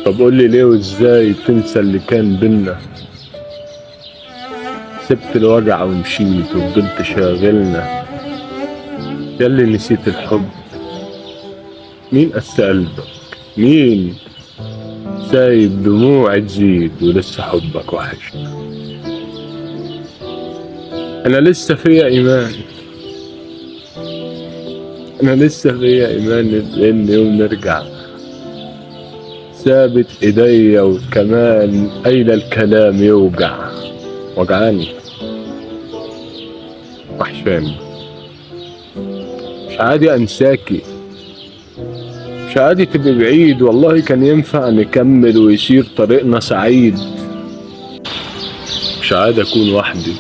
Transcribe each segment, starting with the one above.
طب قول لي ليه وازاي تنسى اللي كان بينا؟ سبت الوجع ومشيت وفضلت شاغلنا، ياللي نسيت الحب. مين قسى قلبك؟ مين سايب دموع تزيد ولسه حبك وحشنا؟ انا لسه فيا ايمان، انا لسه فيا ايمان نتغني ونرجع. ثابت ايديا وكمان قايله الكلام يوجع، وجعاني وحشاني. مش عادي انساكي، مش عادي تبقي بعيد، والله كان ينفع نكمل ويصير طريقنا سعيد. مش عادي اكون وحدي،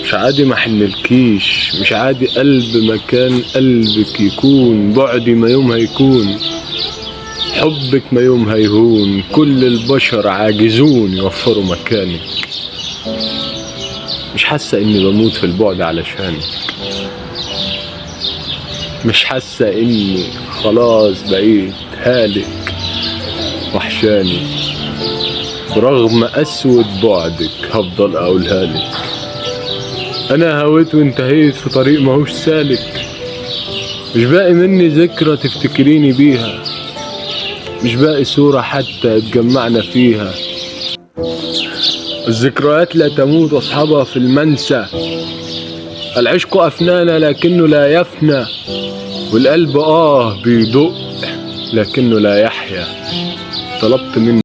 مش عادي ما حنلكيش، مش عادي قلب مكان قلبك يكون، بعدي ما يوم هيكون، حبك ما يوم هيهون، كل البشر عاجزون يوفروا مكانك. مش حاسة اني بموت في البعد علشانك، مش حاسة اني خلاص بقيت هالك وحشاني، برغم اسود بعدك هفضل اقولها لك. انا هويت وانتهيت في طريق ماهوش سالك، مش باقي مني ذكرى تفتكريني بيها، مش باقي صورة حتى اتجمعنا فيها. الذكريات لا تموت واصحابها في المنسى، العشق افنانا لكنه لا يفنى، والقلب بيدق لكنه لا يحيا. طلبت مني